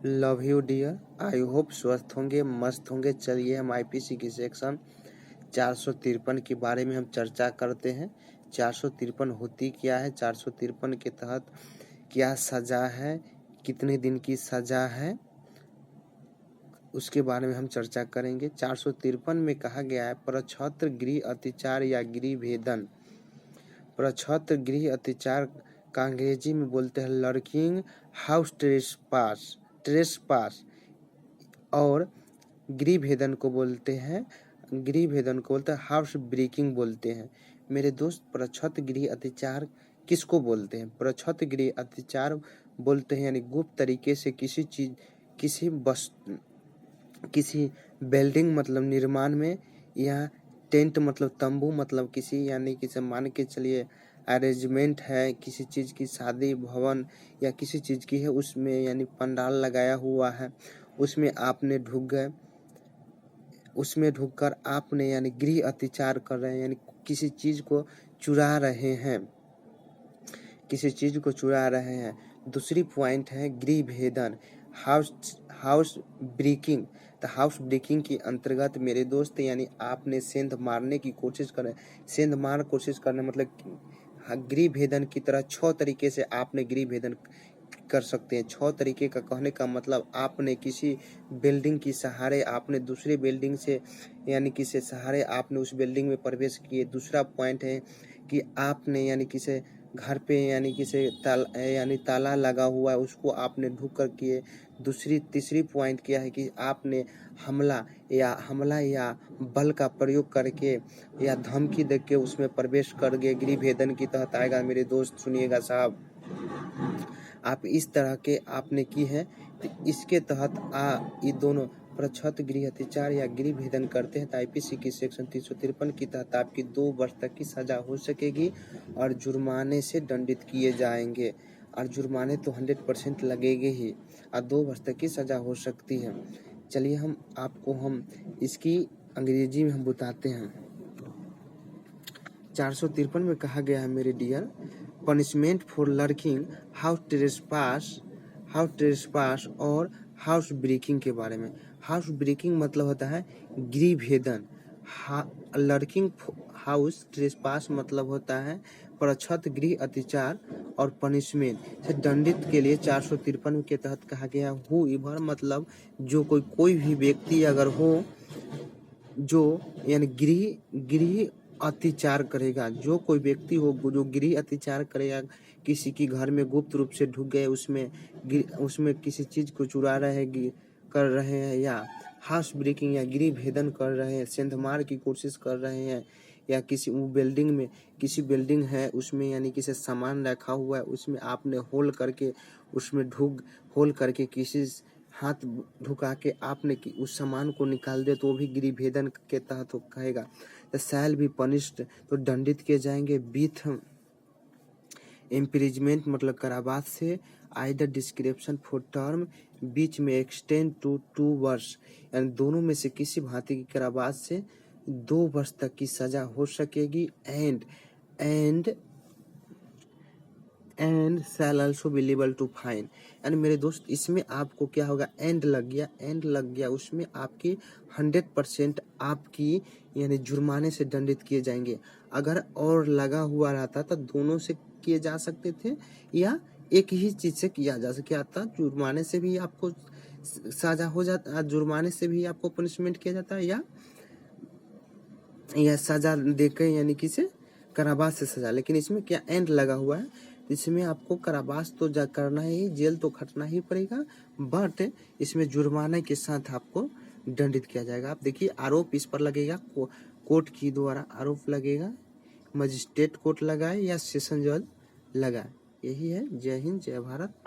Love you dear. I hope स्वस्थ होंगे, मस्त होंगे। चलिए हम आईपीसी की सेक्शन 453 के बारे में हम चर्चा करते हैं। 453 होती क्या है, 453 के तहत क्या सजा है, कितने दिन की सजा है, उसके बारे में हम चर्चा करेंगे। 453 में कहा गया है प्रछत्र गृह अत्याचार या गृह भेदन। प्रछत्र गृह अत्याचार का अंग्रेजी में बोलते हैं लर्किंग हाउस ट्रेसपास और गृह भेदन को बोलते हैं हाउस ब्रेकिंग बोलते हैं। मेरे दोस्त, प्रछत्र गृह अत्याचार किसको बोलते हैं? प्रछत्र गृह अत्याचार बोलते हैं यानी गुप्त तरीके से किसी बिल्डिंग मतलब निर्माण में, या टेंट मतलब तंबू मतलब किसी यानी किसी मान के चलिए अरेंजमेंट है, किसी चीज़ की शादी भवन या किसी चीज़ की है, उसमें यानी पंडाल लगाया हुआ है, उसमें आपने ढुक गए, उसमें ढुककर आपने यानी गृह अत्याचार कर रहे हैं, यानी किसी चीज़ को चुरा रहे हैं, दूसरी पॉइंट है गृह भेदन, हाउस ब्रेकिंग। तो हाउस ब्रेकिंग के अंतर्गत मेरे दोस्त यानी आपने सेंध मारने की कोशिश कर कोशिश करने मतलब गृह भेदन की तरह 6 तरीके से आपने गृह भेदन कर सकते हैं। 6 तरीके का कहने का मतलब आपने किसी बिल्डिंग की सहारे आपने दूसरे बिल्डिंग से यानी किसी सहारे आपने उस बिल्डिंग में प्रवेश किए। दूसरा पॉइंट है कि आपने यानी किसी घर पे यानी किसी ताला लगा हुआ है, उसको आपने ढुक कर किए। तीसरी पॉइंट क्या है कि आपने हमला या बल का प्रयोग करके या धमकी दे के उसमें प्रवेश कर गए, गृह भेदन की तहत आएगा। मेरे दोस्त सुनिएगा साहब, आप इस तरह के आपने की है तो इसके तहत ये दोनों प्रछत्र गृह अत्याचार या गृह भेदन करते हैं तो आईपीसी की सेक्शन 353 के तहत आपकी 2 वर्ष तक की सजा हो सकेगी और जुर्माने से दंडित किए जाएंगे। और जुर्माने तो 100% लगेंगे ही और 2 वर्ष तक की सजा हो सकती है। चलिए हम इसकी अंग्रेजी में हम बताते हैं। 453 में कहा गया है मेरे dear, punishment for lurking house trespass और हाउस ब्रेकिंग के बारे में। हाउस ब्रेकिंग मतलब होता है गृह भेदन, लर्किंग हाउस ट्रेसपास मतलब होता है प्रछत्र गृह अत्याचार और पनिशमेंट से दंडित के लिए 453 के तहत कहा गया हु इवर मतलब जो कोई भी व्यक्ति अगर हो जो यानी गृह अत्याचार करेगा, जो कोई व्यक्ति हो जो गृह अत्याचार करेगा, किसी की घर में गुप्त रूप से ढुक गए, उसमें किसी चीज को चुरा कर रहे हैं या हाउस ब्रेकिंग या गृह भेदन कर रहे हैं, सेंधमार की कोशिश कर रहे हैं, या किसी बिल्डिंग है उसमें यानी किसी सामान रखा हुआ है उसमें आपने होल करके किसी हाथ ढुका के आपने उस सामान को निकाल दे तो वो भी गृह भेदन के तहत कहेगा। द शैल बी पनिश्ड तो दंडित किए जाएंगे विथ इम्प्रिजमेंट मतलब कारावास से, आइदर डिस्क्रिप्शन फॉर टर्म बीच में एक्सटेंड टू 2 वर्ष यानी दोनों में से किसी भांति की कारावास से 2 वर्ष तक की सजा हो सकेगी। And shall also be liable to fine. यानी मेरे दोस्त इसमें आपको क्या होगा, एंड लग गया उसमें आपकी 100% आपकी यानी जुर्माने से दंडित किए जाएंगे। अगर और लगा हुआ रहता तो दोनों से किए जा सकते थे या एक ही चीज से किया जा सकता। जुर्माने से भी आपको सजा हो जाता, जुर्माने से भी आपको पनिशमेंट किया जाता है या सजा देकर यानी किसे कारावास से सजा। लेकिन इसमें क्या एंड लगा हुआ है, इसमें आपको कारावास तो करना ही, जेल तो खटना ही पड़ेगा, बट इसमें जुर्माने के साथ आपको दंडित किया जाएगा। आप देखिए आरोप इस पर लगेगा, कोर्ट की द्वारा आरोप लगेगा, मजिस्ट्रेट कोर्ट लगाए या सेशन जज लगाए। यही है। जय हिंद, जय भारत।